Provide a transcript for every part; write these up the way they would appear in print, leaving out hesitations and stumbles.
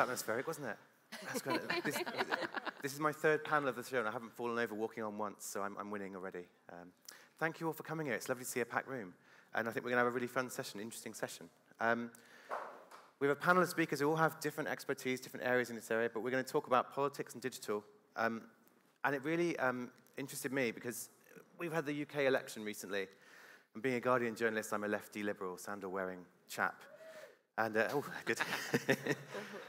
atmospheric, wasn't it? That's great. This is my third panel of the show, and I haven't fallen over walking on once, so I'm winning already. Thank you all for coming here. It's lovely to see a packed room. And I think we're going to have a really fun session, interesting session. We have a panel of speakers who all have different expertise, different areas in this area, but we're going to talk about politics and digital. And it really interested me because we've had the UK election recently. And being a Guardian journalist, I'm a lefty liberal, sandal-wearing chap. And, oh, good.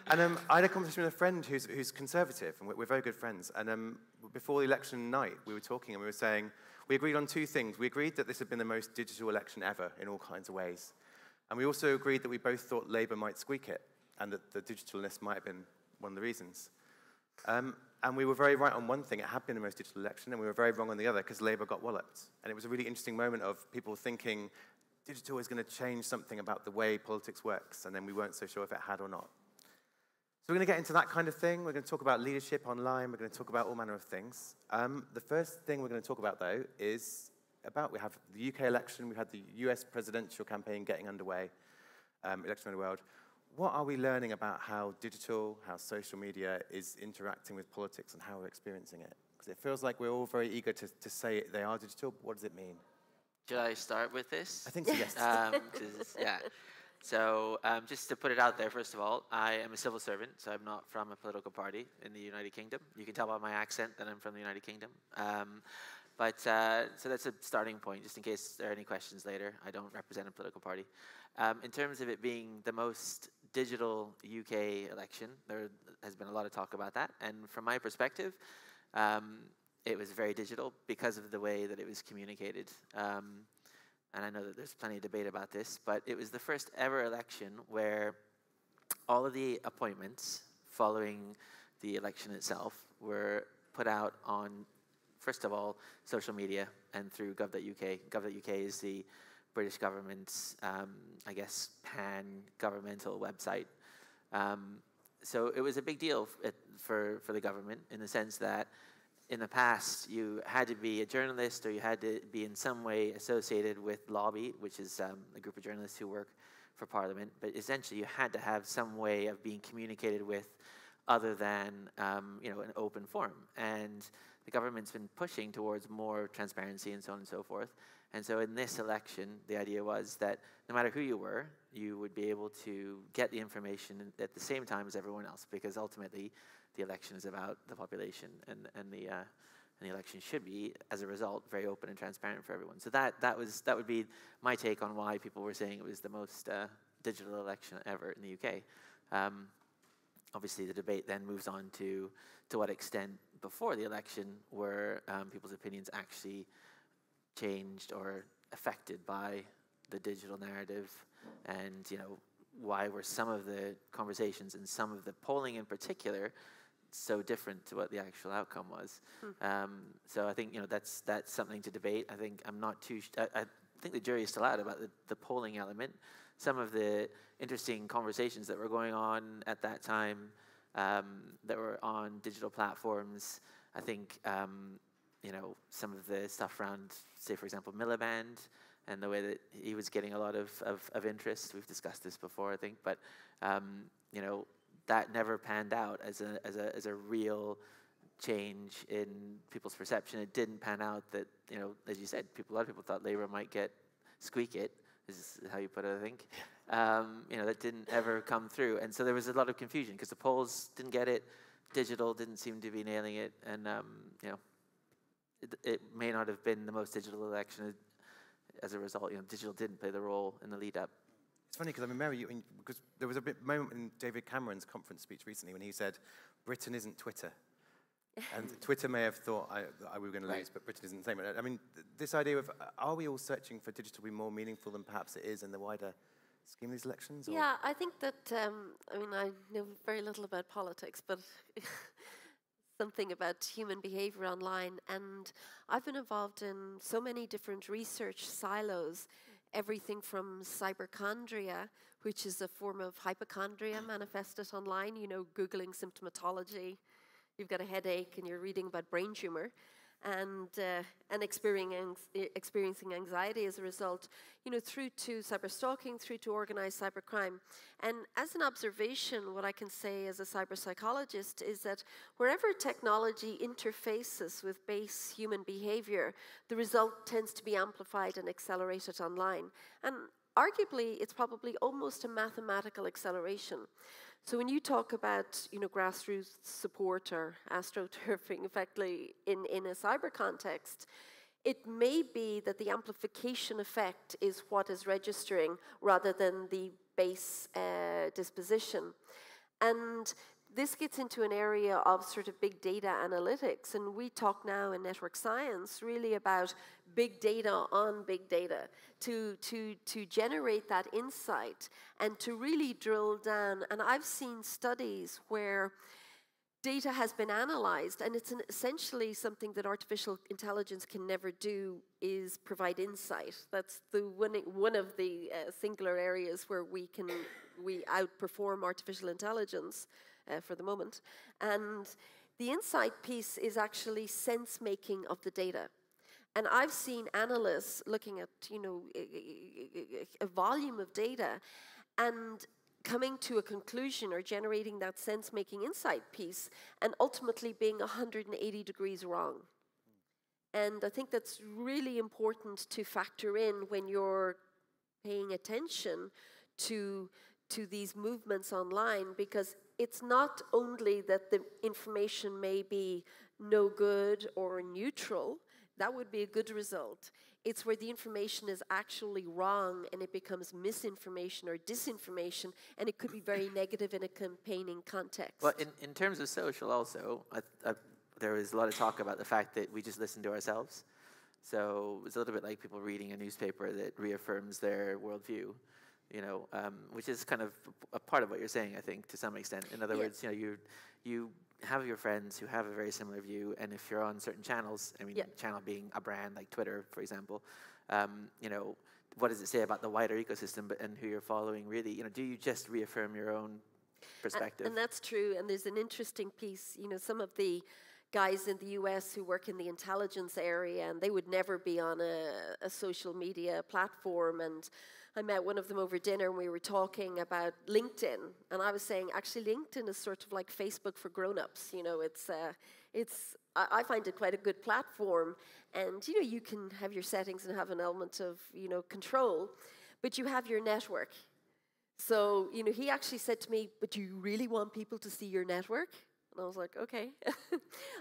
And I had a conversation with a friend who's conservative, and we're very good friends. And before the election night, we were talking, and we were saying, we agreed on two things. We agreed that this had been the most digital election ever in all kinds of ways. And we also agreed that we both thought Labour might squeak it, and that the digitalness might have been one of the reasons. And we were very right on one thing. It had been the most digital election, and we were very wrong on the other, because Labour got walloped. And it was a really interesting moment of people thinking, digital is going to change something about the way politics works, and then we weren't so sure if it had or not. So we're going to get into that kind of thing. We're going to talk about leadership online. We're going to talk about all manner of things. The first thing we're going to talk about, though, is we have the UK election. We've had the US presidential campaign getting underway, election around the world. What are we learning about how digital, how social media is interacting with politics and how we're experiencing it? Because it feels like we're all very eager to say they are digital, but what does it mean? Should I start with this? I think so, yes. Yeah. So just to put it out there, first of all, I am a civil servant, so I'm not from a political party in the United Kingdom. You can tell by my accent that I'm from the United Kingdom. So that's a starting point, just in case there are any questions later. I don't represent a political party. In terms of it being the most digital UK election, there has been a lot of talk about that. And from my perspective, it was very digital because of the way that it was communicated. And I know that there's plenty of debate about this, but it was the first ever election where all of the appointments following the election itself were put out on, first of all, social media and through gov.uk. Gov.uk is the British government's, I guess, pan-governmental website. So it was a big deal for the government in the sense that in the past, you had to be a journalist or you had to be in some way associated with Lobby, which is a group of journalists who work for Parliament. But essentially, you had to have some way of being communicated with other than an open forum. And the government's been pushing towards more transparency and so on and so forth. And so in this election, the idea was that no matter who you were, you would be able to get the information at the same time as everyone else, because ultimately the election is about the population, and the election should be, as a result, very open and transparent for everyone. So that would be my take on why people were saying it was the most digital election ever in the UK. Obviously, the debate then moves on to what extent before the election were people's opinions actually changed or affected by the digital narrative, and why were some of the conversations and some of the polling in particular so different to what the actual outcome was. So I think that's something to debate. I think I think the jury is still out about the polling element. Some of the interesting conversations that were going on at that time that were on digital platforms. I think some of the stuff around, say, for example, Miliband, and the way that he was getting a lot of interest. We've discussed this before, I think, but that never panned out as a real change in people's perception. It didn't pan out that, as you said, a lot of people thought Labour might squeak it. This is how you put it, I think. That didn't ever come through, and so there was a lot of confusion because the polls didn't get it, digital didn't seem to be nailing it, and it may not have been the most digital election as a result. Digital didn't play the role in the lead up. It's funny because I remember because there was a moment in David Cameron's conference speech recently when he said, "Britain isn't Twitter," and Twitter may have thought we were going to lose, but Britain isn't the same. I mean, this idea of are we all searching for digital to be more meaningful than perhaps it is in the wider scheme of these elections? Or? Yeah, I think that. I know very little about politics, but something about human behavior online, and I've been involved in so many different research silos. Everything from cyberchondria, which is a form of hypochondria manifested online, Googling symptomatology. You've got a headache and you're reading about brain tumor. and experiencing anxiety as a result, through to cyberstalking, through to organized cybercrime. And as an observation, what I can say as a cyber psychologist is that wherever technology interfaces with base human behavior, the result tends to be amplified and accelerated online. And arguably, it's probably almost a mathematical acceleration. So when you talk about, grassroots support or astroturfing, effectively in a cyber context, it may be that the amplification effect is what is registering rather than the base disposition. And this gets into an area of sort of big data analytics, and we talk now in network science really about big data on big data to generate that insight and to really drill down. And I've seen studies where data has been analyzed, and it's essentially something that artificial intelligence can never do, is provide insight. That's one of the singular areas where we outperform artificial intelligence for the moment. And the insight piece is actually sense-making of the data. And I've seen analysts looking at, a volume of data and coming to a conclusion or generating that sense-making insight piece and ultimately being 180 degrees wrong. And I think that's really important to factor in when you're paying attention to these movements online, because it's not only that the information may be no good or neutral. That would be a good result. It's where the information is actually wrong and it becomes misinformation or disinformation, and it could be very negative in a campaigning context. Well, in terms of social also, there was a lot of talk about the fact that we just listen to ourselves. So it's a little bit like people reading a newspaper that reaffirms their worldview, which is kind of a part of what you're saying, I think, to some extent. In other words, you have your friends who have a very similar view, and if you're on certain channels, channel being a brand like Twitter, for example, what does it say about the wider ecosystem and who you're following, really? Do you just reaffirm your own perspective? And that's true, and there's an interesting piece, some of the guys in the US who work in the intelligence area, and they would never be on a social media platform. And I met one of them over dinner, and we were talking about LinkedIn. And I was saying, actually, LinkedIn is sort of like Facebook for grown-ups. I find it quite a good platform. And, you can have your settings and have an element of, control. But you have your network. So, he actually said to me, but do you really want people to see your network? And I was like, okay.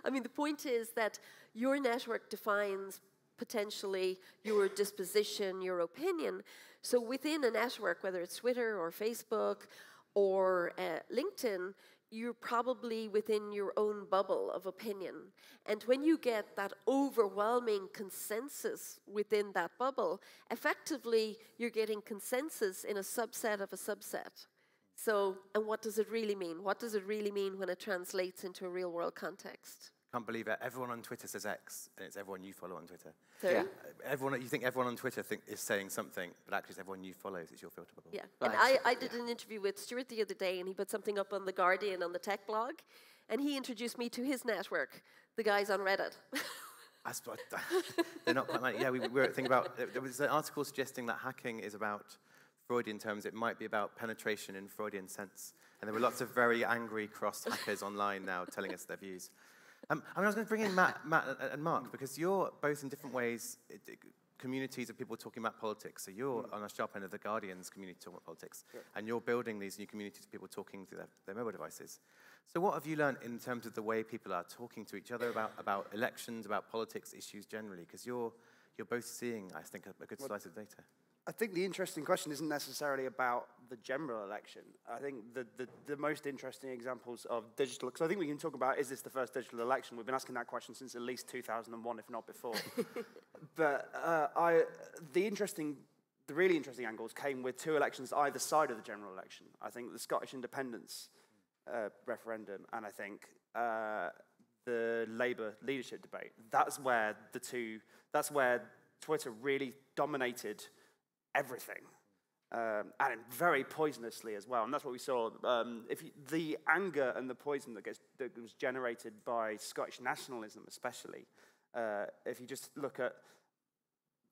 The point is that your network defines potentially your disposition, your opinion. So within a network, whether it's Twitter or Facebook or LinkedIn, you're probably within your own bubble of opinion. And when you get that overwhelming consensus within that bubble, effectively you're getting consensus in a subset of a subset. So, and what does it really mean? What does it really mean when it translates into a real world context? Can't believe it. Everyone on Twitter says X, and it's everyone you follow on Twitter. Sorry? Yeah. You think everyone on Twitter is saying something, but actually it's everyone you follow. It's your filter bubble. Yeah. And I did an interview with Stuart the other day, and he put something up on The Guardian on the tech blog, and he introduced me to his network, the guys on Reddit. They're not quite like, we were thinking about, there was an article suggesting that hacking is about Freudian terms. It might be about penetration in Freudian sense. And there were lots of very angry, cross hackers online now telling us their views. I was going to bring in Matt and Marc, because you're both in different ways communities of people talking about politics. So you're on a sharp end of the Guardian's community talking about politics, and you're building these new communities of people talking through their mobile devices. So what have you learned in terms of the way people are talking to each other about elections, about politics issues generally? Because you're both seeing, I think, a good slice of data. I think the interesting question isn't necessarily about the general election. I think the most interesting examples of digital, because I think we can talk about, is this the first digital election? We've been asking that question since at least 2001, if not before. But the really interesting angles came with two elections either side of the general election. I think the Scottish independence referendum, and I think the Labour leadership debate. That's where Twitter really dominated everything, and very poisonously as well. And that's what we saw. The anger and the poison that was generated by Scottish nationalism, especially, If you just look at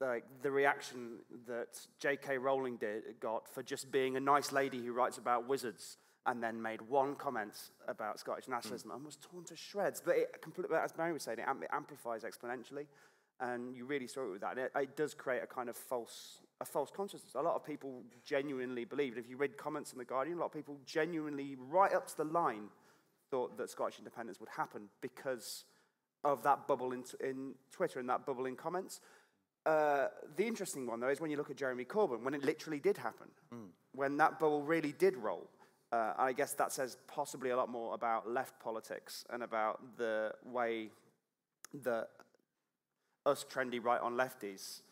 the reaction that J.K. Rowling got for just being a nice lady who writes about wizards, and then made one comment about Scottish nationalism and was torn to shreds. But it completely, as Mary was saying, it amplifies exponentially, and you really saw it with that. And it does create a kind of false consciousness. A lot of people genuinely believe, and if you read comments in The Guardian, a lot of people genuinely, right up to the line, thought that Scottish independence would happen because of that bubble in Twitter and that bubble in comments. The interesting one, though, is when you look at Jeremy Corbyn, when it literally did happen, when that bubble really did roll. I guess that says possibly a lot more about left politics and about the way that us trendy right-on lefties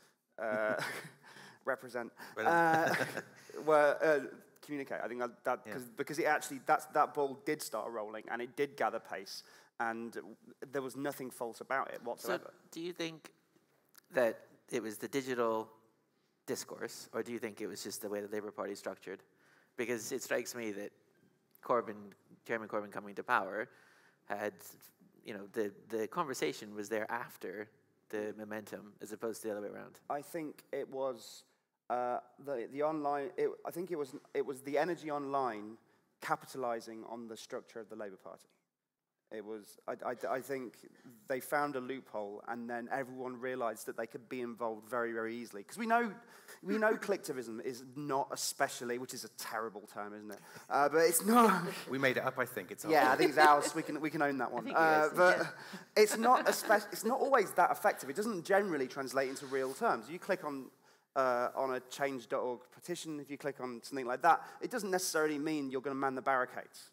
represent, communicate. I think because it actually, that ball did start rolling and it did gather pace and there was nothing false about it whatsoever. So do you think that it was the digital discourse, or do you think it was just the way the Labour Party is structured? Because it strikes me that Chairman Corbyn coming to power had, the conversation was there after the momentum as opposed to the other way around. I think it was the online. I think it was the energy online capitalising on the structure of the Labour Party. It was. I think they found a loophole, and then everyone realised that they could be involved very, very easily. Because we know clicktivism is not especially, which is a terrible term, isn't it? But it's not. We made it up, I think. It's ours. Yeah, I think it's ours. We can own that one. But it's not it's not always that effective. It doesn't generally translate into real terms. You click on a change.org petition, if you click on something like that, it doesn't necessarily mean you're going to man the barricades.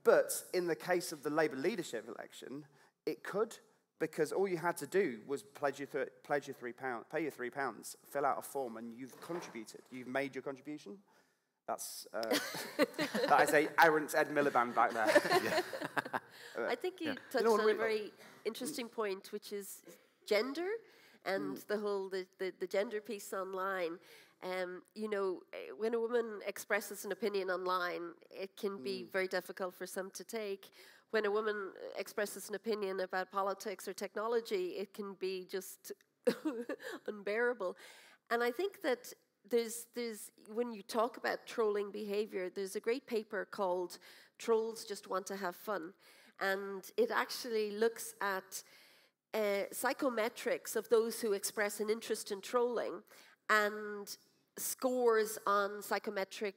But in the case of the Labour leadership election, it could, because all you had to do was pay your £3, fill out a form, and you've contributed. You've made your contribution. That's that is a errant Ed Miliband back there. I think you touched on a very interesting point, which is gender and the whole the gender piece online. When a woman expresses an opinion online, it can be very difficult for some to take. When a woman expresses an opinion about politics or technology, it can be just unbearable. And I think that there's when you talk about trolling behavior, there's a great paper called "Trolls Just Want to Have Fun," and it actually looks at psychometrics of those who express an interest in trolling and scores on psychometric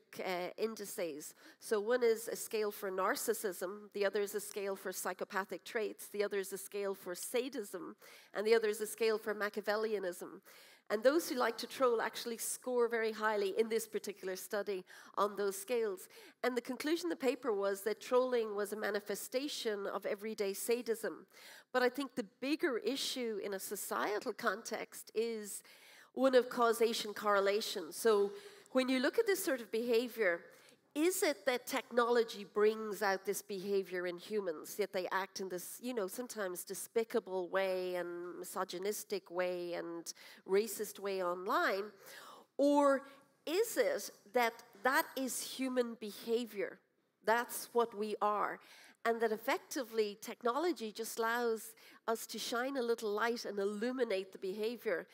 indices. So one is a scale for narcissism, the other is a scale for psychopathic traits, the other is a scale for sadism, and the other is a scale for Machiavellianism. And those who like to troll actually score very highly in this particular study on those scales. And the conclusion of the paper was that trolling was a manifestation of everyday sadism. But I think the bigger issue in a societal context is one of causation correlation. So when you look at this sort of behavior, is it that technology brings out this behavior in humans, yet they act in this, sometimes despicable way and misogynistic way and racist way online? Or is it that that is human behavior? That's what we are. And that effectively technology just allows us to shine a little light and illuminate the behavior.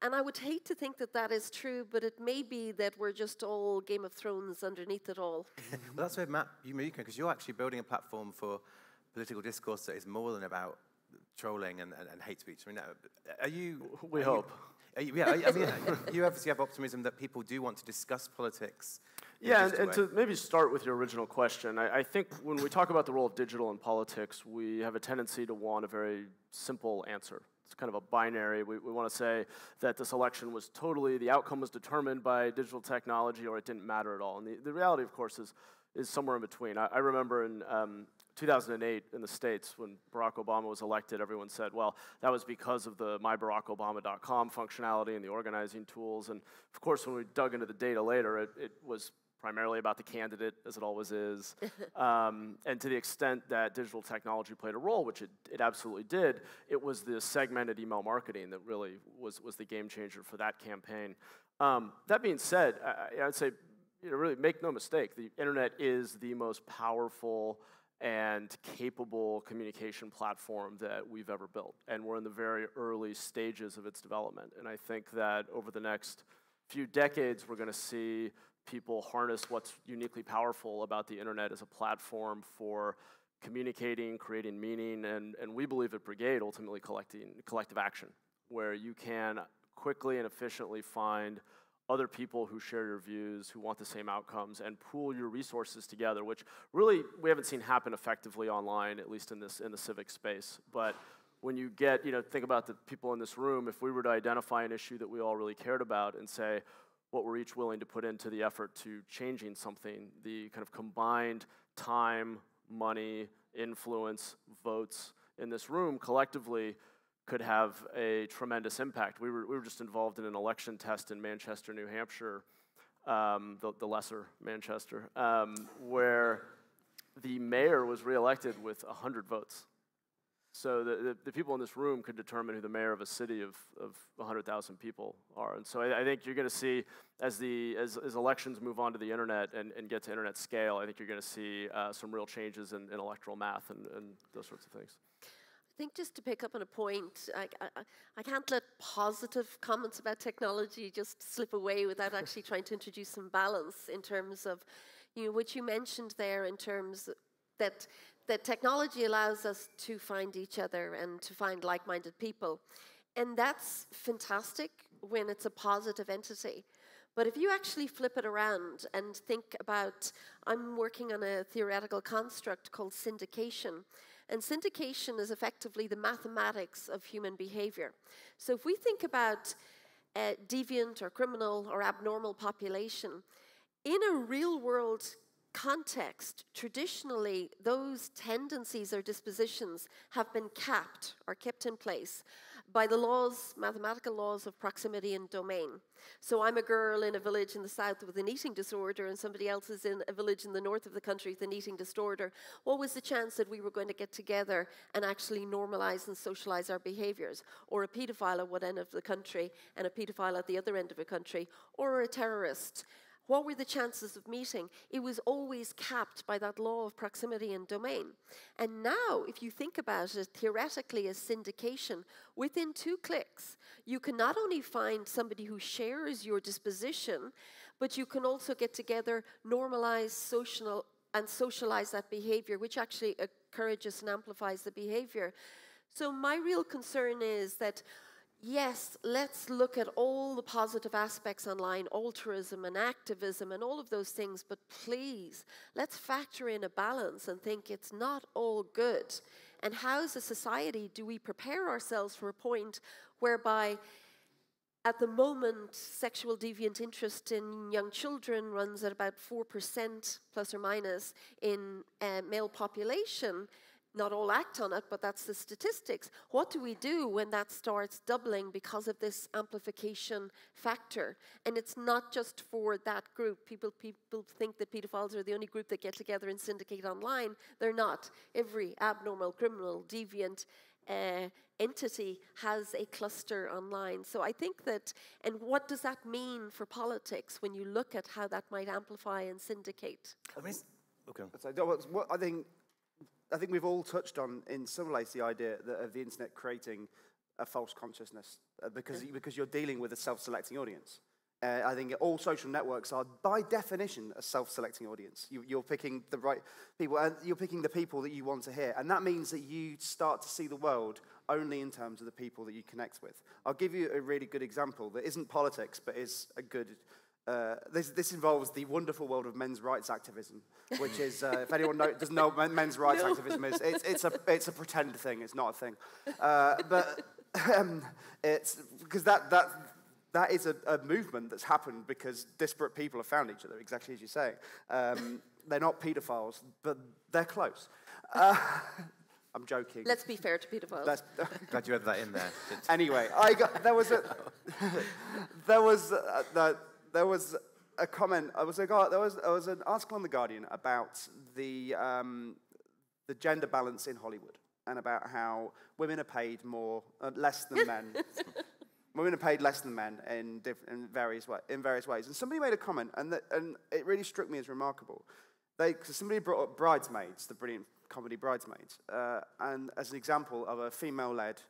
And I would hate to think that that is true, but it may be that we're just all Game of Thrones underneath it all. Well, that's where, Matt, you can, because you're actually building a platform for political discourse that is more than about trolling and hate speech. I mean, are you... We hope. You obviously have optimism that people do want to discuss politics. Yeah, and to maybe start with your original question, I think when we talk about the role of digital in politics, we have a tendency to want a very simple answer. It's kind of a binary. We want to say that this election was the outcome was determined by digital technology, or it didn't matter at all. And the reality, of course, is somewhere in between. I remember in 2008 in the States when Barack Obama was elected, everyone said, well, that was because of the mybarackobama.com functionality and the organizing tools. And of course, when we dug into the data later, it was primarily about the candidate, as it always is. And to the extent that digital technology played a role, which it absolutely did, it was the segmented email marketing that really was the game changer for that campaign. That being said, I'd say, really make no mistake, the internet is the most powerful and capable communication platform that we've ever built. And we're in the very early stages of its development. And I think that over the next few decades, we're going to see people harness what's uniquely powerful about the internet as a platform for communicating, creating meaning, and we believe at Brigade, ultimately collective action, where you can quickly and efficiently find other people who share your views, who want the same outcomes, and pool your resources together, which really we haven't seen happen effectively online, at least in the civic space. But when you get, think about the people in this room, if we were to identify an issue that we all really cared about and say what we're each willing to put into the effort to changing something, the kind of combined time, money, influence, votes in this room collectively could have a tremendous impact. We were just involved in an election test in Manchester, New Hampshire, the lesser Manchester, where the mayor was reelected with 100 votes. So the people in this room could determine who the mayor of a city of 100,000 people are. And so I think you're going to see, as elections move on to the internet and get to internet scale, I think you're going to see some real changes in electoral math and those sorts of things. I think just to pick up on a point, I can't let positive comments about technology just slip away without actually trying to introduce some balance in terms of, what you mentioned there in terms that technology allows us to find each other and to find like-minded people. And that's fantastic when it's a positive entity. But if you actually flip it around and think about, I'm working on a theoretical construct called syndication. And syndication is effectively the mathematics of human behavior. So if we think about a deviant or criminal or abnormal population, in a real-world context, traditionally, those tendencies or dispositions have been capped or kept in place by the laws, mathematical laws of proximity and domain. So I'm a girl in a village in the south with an eating disorder and somebody else is in a village in the north of the country with an eating disorder. What was the chance that we were going to get together and actually normalize and socialize our behaviors? Or a pedophile at one end of the country and a pedophile at the other end of the country, or a terrorist? What were the chances of meeting? It was always capped by that law of proximity and domain. And now, if you think about it theoretically as syndication, within 2 clicks, you can not only find somebody who shares your disposition, but you can also get together, normalize, socialize that behavior, which actually encourages and amplifies the behavior. So my real concern is that yes, let's look at all the positive aspects online, altruism and activism and all of those things, but please, let's factor in a balance and think it's not all good. And how as a society do we prepare ourselves for a point whereby at the moment, sexual deviant interest in young children runs at about 4% plus or minus in male population. Not all act on it, but that's the statistics. What do we do when that starts doubling because of this amplification factor? And it's not just for that group. People think that pedophiles are the only group that get together and syndicate online. They're not. Every abnormal, criminal, deviant entity has a cluster online. So I think that, and what does that mean for politics when you look at how that might amplify and syndicate? Okay. I think we've all touched on, in some ways, the idea of the internet creating a false consciousness because you're dealing with a self-selecting audience. I think all social networks are, by definition, a self-selecting audience. You're picking the right people, and you're picking the people that you want to hear. And that means that you start to see the world only in terms of the people that you connect with. I'll give you a really good example that isn't politics, but is a good... This involves the wonderful world of men's rights activism, which is, if anyone doesn't know what men's rights activism is, it's a pretend thing. It's not a thing, but it's because that is a movement that's happened because disparate people have found each other, exactly as you say. They're not paedophiles, but they're close. I'm joking. Let's be fair to pedophiles. Glad you had that in there. Anyway, there was a comment. There was an article on The Guardian about the gender balance in Hollywood and about how women are paid less than men. Women are paid less than men in various ways. And somebody made a comment, and it really struck me as remarkable. Somebody brought up Bridesmaids, the brilliant comedy Bridesmaids. And as an example of a female-led,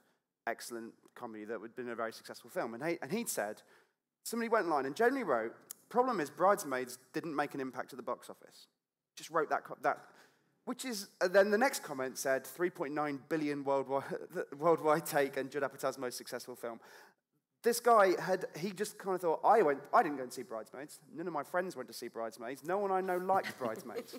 excellent comedy that would have been a very successful film. And he'd said, somebody went online and generally wrote, problem is Bridesmaids didn't make an impact at the box office. Just wrote that which is, then the next comment said, 3.9 billion worldwide take and Judd Apatow's most successful film. This guy he just kind of thought, I didn't go and see Bridesmaids. None of my friends went to see Bridesmaids. No one I know liked Bridesmaids.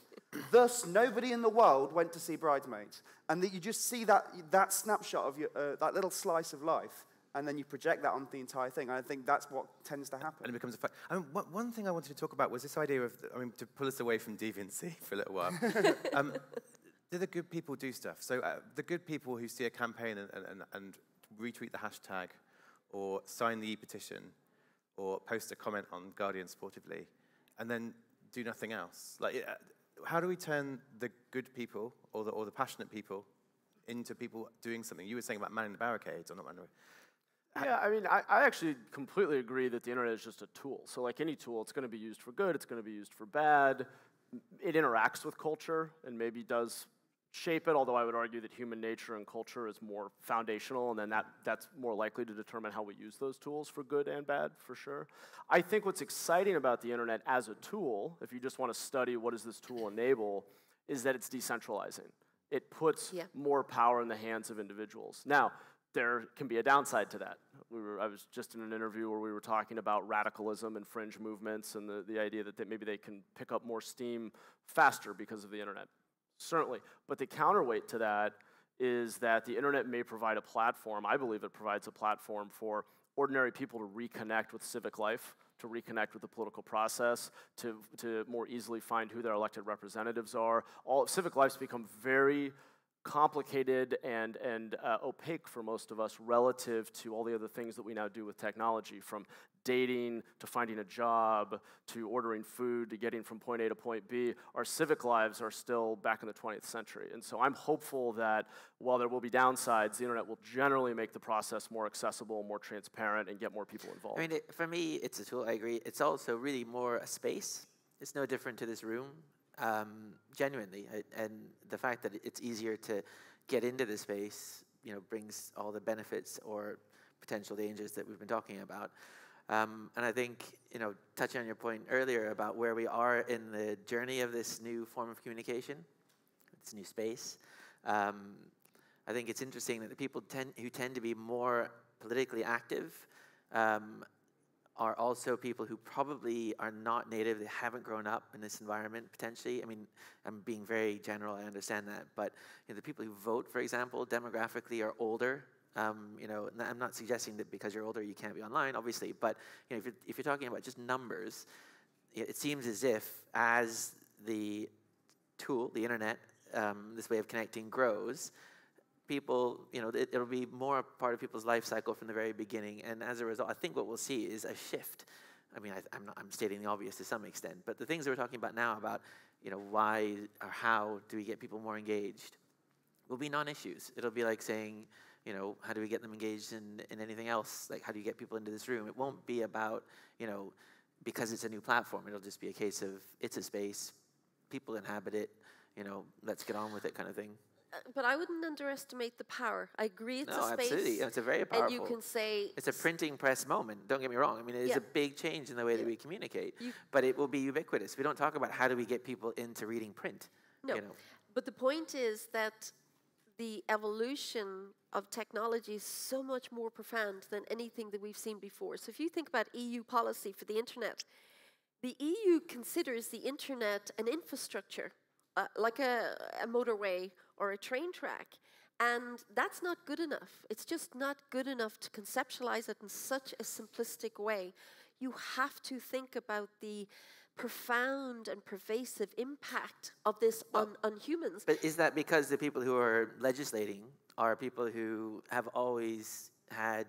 Thus, nobody in the world went to see Bridesmaids. And that you just see that snapshot of that little slice of life, and then you project that onto the entire thing. And I think that's what tends to happen. And it becomes a fact. I mean, one thing I wanted to talk about was this idea of, to pull us away from deviancy for a little while. Do the good people do stuff? So the good people who see a campaign and retweet the hashtag, or sign the e-petition, or post a comment on Guardian sportively, and then do nothing else. Like, how do we turn the good people or the passionate people into people doing something? You were saying about manning the barricades, or not manning the Yeah, I mean, I actually completely agree that the internet is just a tool. So like any tool, it's going to be used for good, it's going to be used for bad. It interacts with culture and maybe does shape it, although I would argue that human nature and culture is more foundational, and then that's more likely to determine how we use those tools for good and bad, for sure. I think what's exciting about the internet as a tool, if you just want to study what does this tool enable, is that it's decentralizing. It puts more power in the hands of individuals. Now, there can be a downside to that. I was just in an interview where we were talking about radicalism and fringe movements and the idea that maybe they can pick up more steam faster because of the internet. Certainly. But the counterweight to that is that the internet may provide a platform, I believe it provides a platform for ordinary people to reconnect with civic life, to reconnect with the political process, to more easily find who their elected representatives are. All civic life's become very complicated and opaque for most of us relative to all the other things that we now do with technology, from dating to finding a job to ordering food to getting from point A to point B. Our civic lives are still back in the 20th century. And so I'm hopeful that while there will be downsides, the internet will generally make the process more accessible, more transparent, and get more people involved. I mean, for me, it's a tool, I agree. It's also really more a space. It's no different to this room. Genuinely, and the fact that it's easier to get into the space, brings all the benefits or potential dangers that we've been talking about. And I think, touching on your point earlier about where we are in the journey of this new form of communication, this new space, I think it's interesting that the people who tend to be more politically active are also people who probably are not native, they haven't grown up in this environment, potentially. I mean, I'm being very general, I understand that, but the people who vote, for example, demographically are older. I'm not suggesting that because you're older you can't be online, obviously, but if you're talking about just numbers, it seems as if as the tool, the internet, this way of connecting grows, people, it'll be more a part of people's life cycle from the very beginning, and as a result, I think what we'll see is a shift. I mean, I'm stating the obvious to some extent, but the things that we're talking about now about, why or how do we get people more engaged, will be non-issues. It'll be like saying, how do we get them engaged in anything else? Like, how do you get people into this room? It won't be about, because it's a new platform. It'll just be a case of it's a space, people inhabit it, let's get on with it kind of thing. But I wouldn't underestimate the power. I agree it's a space. Absolutely. It's a very powerful. And you can say... It's a printing press moment. Don't get me wrong. I mean, it is a big change in the way that we communicate. But it will be ubiquitous. We don't talk about how do we get people into reading print. No. But the point is that the evolution of technology is so much more profound than anything that we've seen before. So if you think about EU policy for the internet, the EU considers the internet an infrastructure, like a motorway or a train track. And that's not good enough. It's just not good enough to conceptualize it in such a simplistic way. You have to think about the profound and pervasive impact of this on humans. But is that because the people who are legislating are people who have always had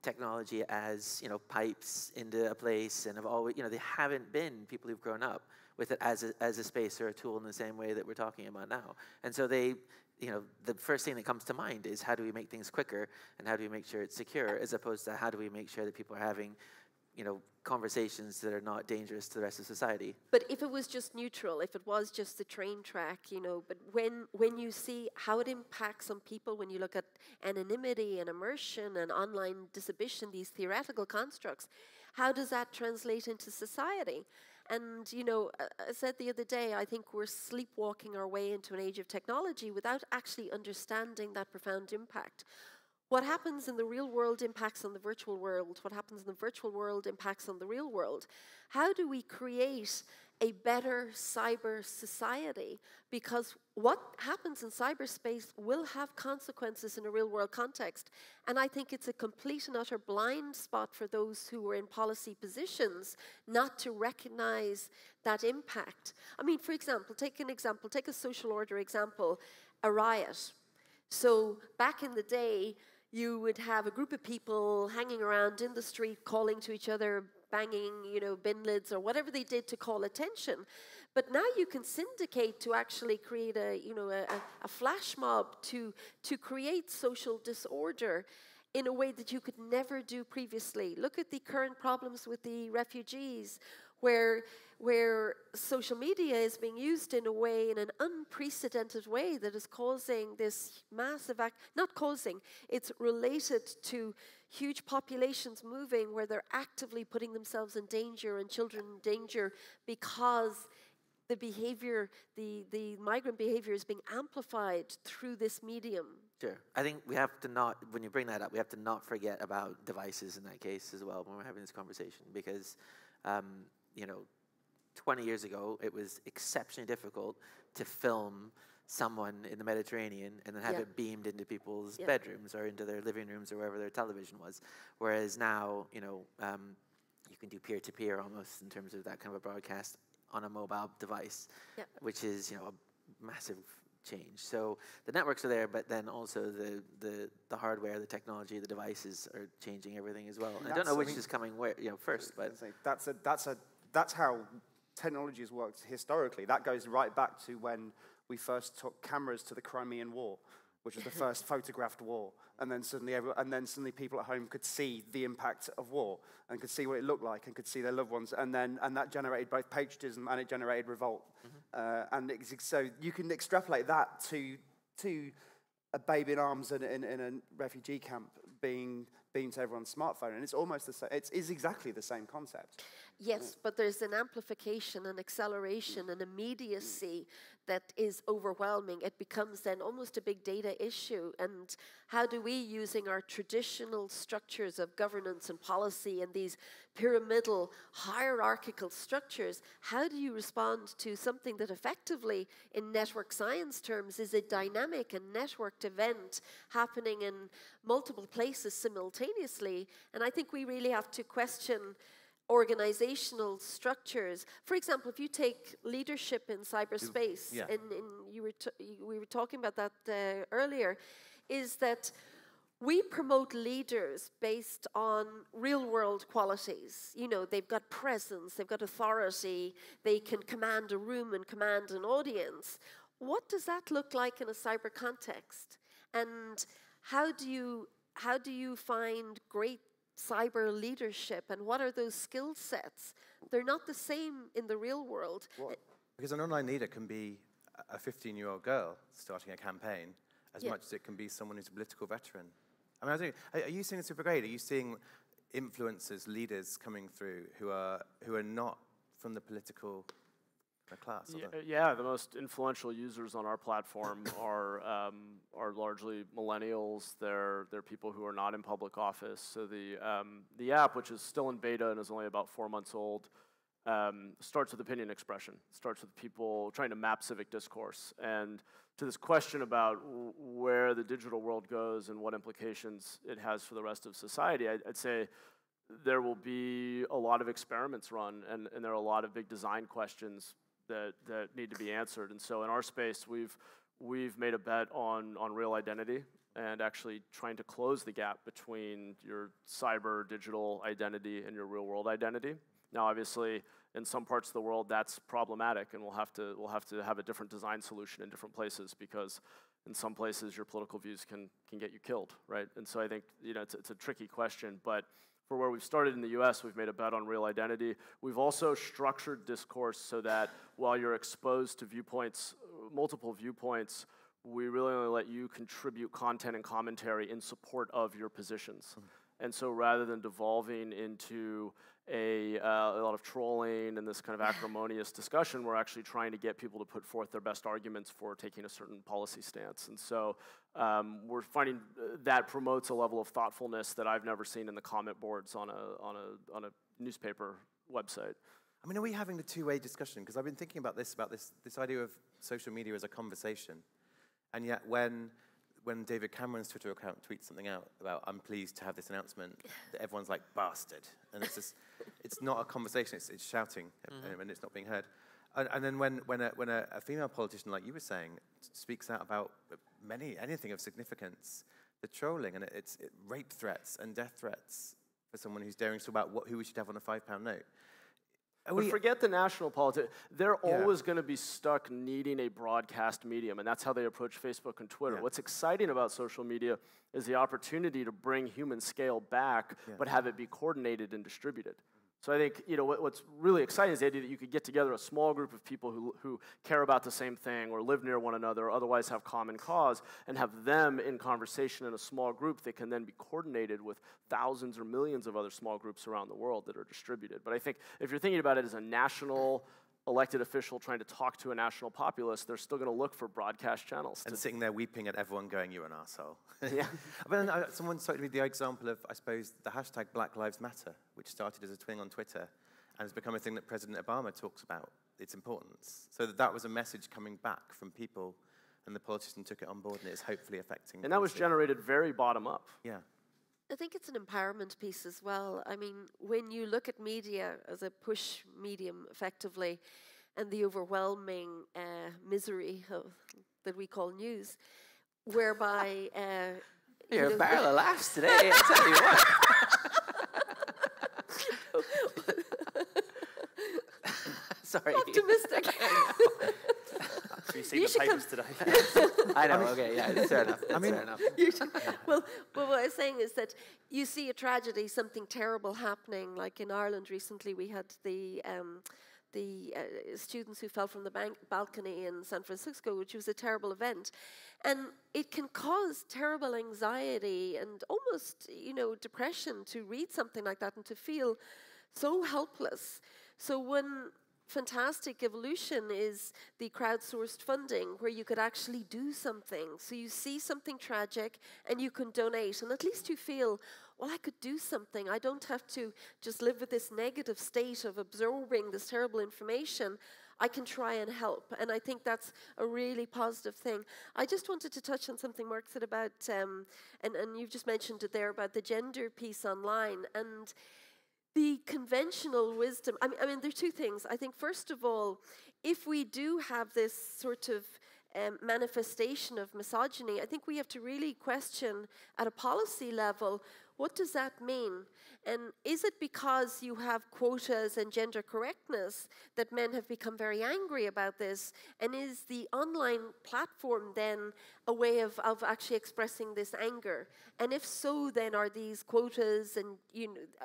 technology as, pipes into a place and have always, they haven't been people who've grown up with it as a space or a tool in the same way that we're talking about now. And so they, the first thing that comes to mind is how do we make things quicker and how do we make sure it's secure, as opposed to how do we make sure that people are having conversations that are not dangerous to the rest of society. But if it was just neutral, if it was just the train track, but when you see how it impacts on people, when you look at anonymity and immersion and online disinhibition, these theoretical constructs, how does that translate into society? And, I said the other day, I think we're sleepwalking our way into an age of technology without actually understanding that profound impact. What happens in the real world impacts on the virtual world. What happens in the virtual world impacts on the real world. How do we create a better cyber society? Because what happens in cyberspace will have consequences in a real world context. And I think it's a complete and utter blind spot for those who are in policy positions not to recognize that impact. I mean, for example, take a social order example, a riot. So back in the day, you would have a group of people hanging around in the street, calling to each other, banging, bin lids or whatever they did to call attention. But now you can syndicate to actually create a flash mob to create social disorder in a way that you could never do previously. Look at the current problems with the refugees, where social media is being used in an unprecedented way that is causing this massive it's related to huge populations moving where they're actively putting themselves in danger and children in danger because the behavior, the migrant behavior is being amplified through this medium. Sure. I think we have to not, when you bring that up, we have to not forget about devices in that case as well when we're having this conversation because 20 years ago, it was exceptionally difficult to film someone in the Mediterranean and then have it beamed into people's bedrooms or into their living rooms or wherever their television was. Whereas now, you can do peer-to-peer almost in terms of that kind of a broadcast on a mobile device, which is, a massive change. So the networks are there, but then also the hardware, the technology, the devices are changing everything as well. And I don't know which is coming where, first, but that's how technology has worked historically. That goes right back to when we first took cameras to the Crimean War, which was the first photographed war, and then suddenly people at home could see the impact of war and could see what it looked like and could see their loved ones, and that generated both patriotism and it generated revolt. So you can extrapolate that to a baby in arms in a refugee camp being beamed to everyone's smartphone, and it's almost the same. It is exactly the same concept. Yes, but there's an amplification, an acceleration, an immediacy that is overwhelming. It becomes then almost a big data issue. And how do we, using our traditional structures of governance and policy and these pyramidal, hierarchical structures, how do you respond to something that effectively, in network science terms, is a dynamic and networked event happening in multiple places simultaneously? And I think we really have to question organizational structures. For example, if you take leadership in cyberspace, and we were talking about that earlier, is that we promote leaders based on real-world qualities. They've got presence, they've got authority, they can command a room and command an audience. What does that look like in a cyber context? And how do you find great cyber leadership, and what are those skill sets? They're not the same in the real world. Because an online leader can be a 15-year-old girl starting a campaign as much as it can be someone who's a political veteran. I mean, are you seeing the super grade? Are you seeing influencers, leaders coming through who are not from the political class? The most influential users on our platform are largely millennials. They're people who are not in public office. So the app, which is still in beta and is only about 4 months old, starts with opinion expression. Starts with people trying to map civic discourse. And to this question about where the digital world goes and what implications it has for the rest of society, I'd say there will be a lot of experiments run, and there are a lot of big design questions that need to be answered. And so in our space, we've made a bet on real identity and actually trying to close the gap between your cyber digital identity and your real world identity. Now, obviously, in some parts of the world, that's problematic, and we'll have to have a different design solution in different places, because in some places your political views can get you killed, right? And so I think it's a tricky question, but for where we've started in the US, we've made a bet on real identity. We've also structured discourse so that while you're exposed to viewpoints, multiple viewpoints, we really only let you contribute content and commentary in support of your positions. And so rather than devolving into a lot of trolling and this kind of acrimonious discussion, we're actually trying to get people to put forth their best arguments for taking a certain policy stance. And so we're finding that promotes a level of thoughtfulness that I've never seen in the comment boards on a newspaper website. I mean, are we having the two-way discussion? Because I've been thinking about this idea of social media as a conversation. And yet when David Cameron's Twitter account tweets something out about, I'm pleased to have this announcement, that everyone's like, bastard. And it's just, it's not a conversation, it's shouting, and it's not being heard. And then when a female politician, like you were saying, speaks out about anything of significance, the trolling, and it's rape threats and death threats for someone who's daring to talk about who we should have on a £5 note. But forget the national politics. They're always going to be stuck needing a broadcast medium, and that's how they approach Facebook and Twitter. What's exciting about social media is the opportunity to bring human scale back, but have it be coordinated and distributed. So I think what's really exciting is the idea that you could get together a small group of people who care about the same thing or live near one another or otherwise have common cause and have them in conversation in a small group that can then be coordinated with thousands or millions of other small groups around the world that are distributed. But I think if you're thinking about it as a national elected official trying to talk to a national populace, they're still going to look for broadcast channels. And sitting there weeping at everyone going, you're an arsehole. Yeah. But then someone cited me the example of, I suppose, the hashtag Black Lives Matter, which started as a thing on Twitter and has become a thing that President Obama talks about, its importance. So that was a message coming back from people, and the politician took it on board, and it's hopefully affecting And that was generated very bottom up. Yeah. I think it's an empowerment piece as well. I mean, when you look at media as a push medium, effectively, and the overwhelming misery that we call news, whereby... You're a barrel of laughs today, I tell you what. Sorry. Optimistic. You've seen the papers today. I know, okay, yeah, that's fair enough. Fair enough. Well, what I was saying is that you see a tragedy, something terrible happening, like in Ireland recently we had the students who fell from the balcony in San Francisco, which was a terrible event. And it can cause terrible anxiety and almost, depression to read something like that and to feel so helpless. So one fantastic evolution is the crowdsourced funding, where you could actually do something. So you see something tragic and you can donate, and at least you feel, well, I could do something. I don't have to just live with this negative state of absorbing this terrible information. I can try and help, and I think that's a really positive thing. I just wanted to touch on something Marc said about, and you've just mentioned it there, about the gender piece online, and the conventional wisdom. I mean, there are two things. I think, first of all, if we do have this sort of manifestation of misogyny, I think we have to really question at a policy level, what does that mean? And is it because you have quotas and gender correctness that men have become very angry about this? And is the online platform then a way of actually expressing this anger? And if so, then are these quotas and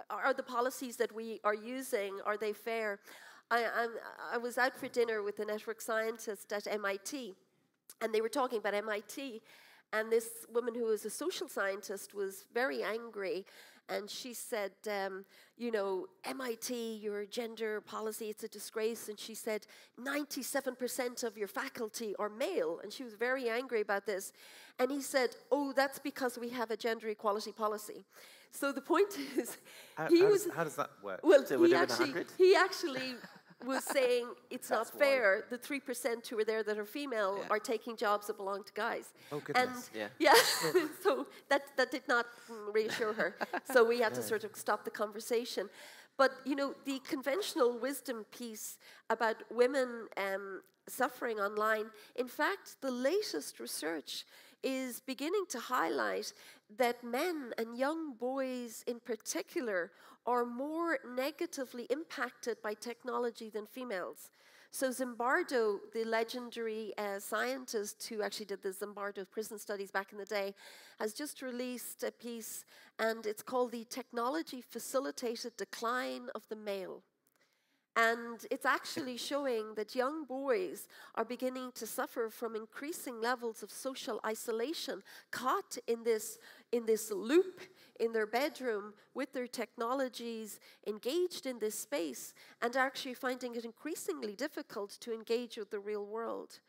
are the policies that we are using, are they fair? I was out for dinner with a network scientist at MIT, and they were talking about MIT. And this woman who is a social scientist was very angry, and she said, MIT, your gender policy, it's a disgrace. And she said, 97% of your faculty are male. And she was very angry about this. And he said, oh, that's because we have a gender equality policy. So the point is, how does that work? Well, So he actually was saying it's not That's fair. The 3% who are there that are female are taking jobs that belong to guys. Oh, goodness. And so that did not reassure her. So we had to sort of stop the conversation. But, the conventional wisdom piece about women suffering online, in fact, the latest research is beginning to highlight that men and young boys in particular are more negatively impacted by technology than females. So Zimbardo, the legendary scientist who actually did the Zimbardo prison studies back in the day, has just released a piece and it's called the Technology Facilitated Decline of the Male. And it's actually showing that young boys are beginning to suffer from increasing levels of social isolation, caught in this loop in their bedroom with their technologies, engaged in this space, and actually finding it increasingly difficult to engage with the real world.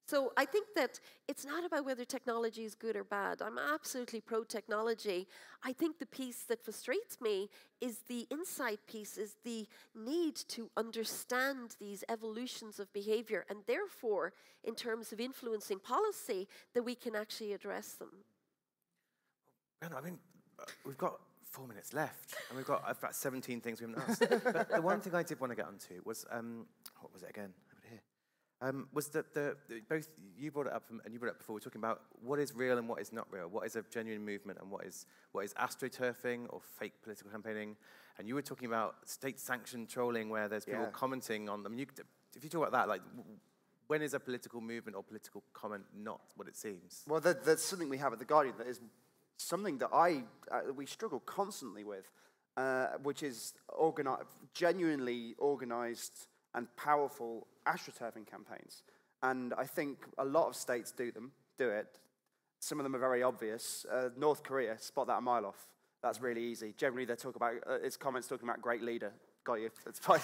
So I think that it's not about whether technology is good or bad. I'm absolutely pro-technology. I think the piece that frustrates me is the insight piece, is the need to understand these evolutions of behavior, and therefore, in terms of influencing policy, that we can actually address them. I mean, we've got 4 minutes left, and we've got about 17 things we haven't asked. But the one thing I did want to get onto was, what was it again? Was that both you brought it up and you brought it up before. We're talking about what is real and what is not real. What is a genuine movement and what is astroturfing or fake political campaigning. And you were talking about state-sanctioned trolling where there's people commenting on them. If you talk about that, like, when is a political movement or political comment not what it seems? Well, there's something we have at The Guardian that is something that we struggle constantly with, which is genuinely organised and powerful astroturfing campaigns. And I think a lot of states do it. Some of them are very obvious. North Korea, spot that a mile off. That's really easy. Generally, they talk about, it's comments talking about great leader. Got you, that's fine.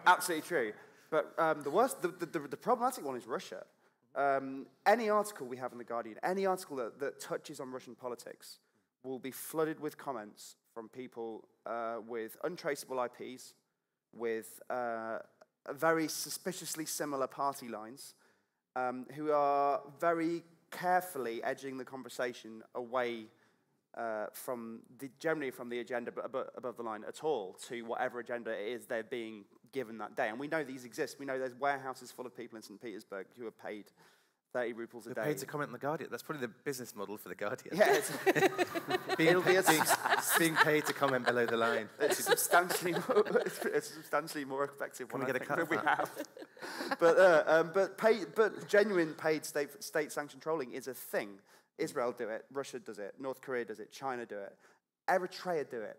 Absolutely true. But the problematic one is Russia. Any article we have in The Guardian, any article that touches on Russian politics will be flooded with comments from people with untraceable IPs, with very suspiciously similar party lines, who are very carefully edging the conversation away generally from the agenda above the line at all, to whatever agenda it is they're being given that day. And we know these exist. We know there's warehouses full of people in St. Petersburg who are paid 30 rubles a day. They're paid to comment on The Guardian. That's probably the business model for The Guardian. Yeah, being paid to comment below the line. It's a substantially more effective one, Can we get a cut that we of have. But genuine paid state-sanctioned trolling is a thing. Israel do it, Russia does it, North Korea does it, China do it, Eritrea do it.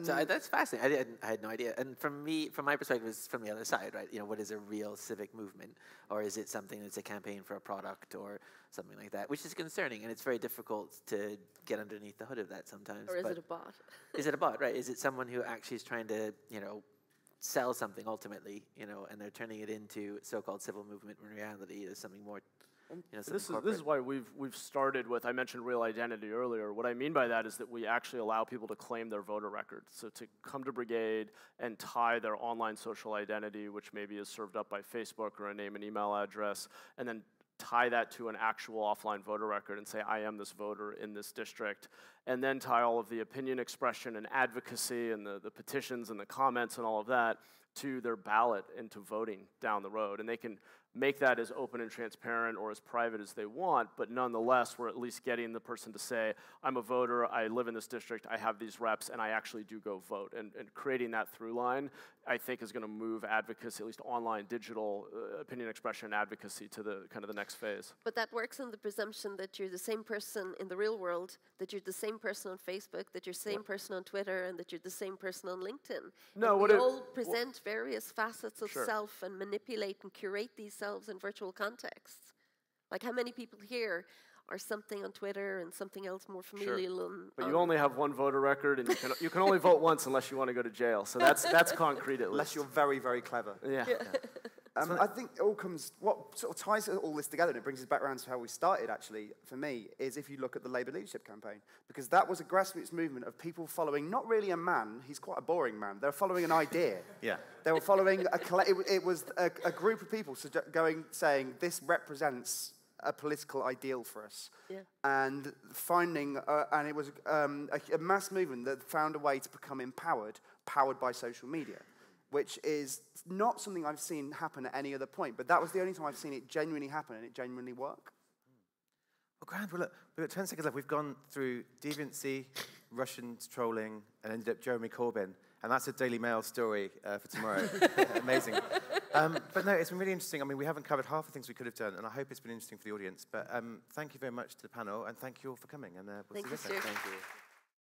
So that's fascinating. I had no idea. And from my perspective, it's from the other side, right? You know, what is a real civic movement, or is it something that's a campaign for a product or something like that? Which is concerning, and it's very difficult to get underneath the hood of that sometimes. Or is it a bot? Is it a bot? Right? Is it someone who actually is trying to, sell something ultimately, and they're turning it into so-called civil movement when in reality is something more. This is why we've started with, I mentioned real identity earlier. What I mean by that is that we actually allow people to claim their voter record. So to come to Brigade and tie their online social identity, which maybe is served up by Facebook or a name and email address, and then tie that to an actual offline voter record and say, I am this voter in this district, and then tie all of the opinion expression and advocacy and the petitions and the comments and all of that to their ballot and to voting down the road. And they can make that as open and transparent or as private as they want, but nonetheless, we're at least getting the person to say, I'm a voter, I live in this district, I have these reps, and I actually do go vote. And creating that through line, I think, is going to move advocacy, at least online, digital opinion expression advocacy, to the kind of the next phase. But that works on the presumption that you're the same person in the real world, that you're the same person on Facebook, that you're the same person on Twitter, and that you're the same person on LinkedIn. No, we all present various facets of self and manipulate and curate these selves in virtual contexts. Like, how many people here are something on Twitter and something else more familial? But you only have one voter record, and you can only vote once unless you want to go to jail. So that's concrete at least. Unless you're very, very clever. Yeah. I think it all comes, what sort of ties all this together, and it brings us back around to how we started, actually, for me, is if you look at the Labour leadership campaign. Because that was a grassroots movement of people following, not really a man, he's quite a boring man, they were following an idea. Yeah. They were following, it was a group of people saying, this represents a political ideal for us. Yeah. And and it was a mass movement that found a way to become powered by social media, which is not something I've seen happen at any other point. But that was the only time I've seen it genuinely happen and it genuinely work. Well, grand. Well, look, we've got 10 seconds left. We've gone through deviancy, Russian trolling, and ended up Jeremy Corbyn. And that's a Daily Mail story for tomorrow. Amazing. But no, it's been really interesting. I mean, we haven't covered half the things we could have done, and I hope it's been interesting for the audience. But thank you very much to the panel, and thank you all for coming. And we'll see you later. Thank you.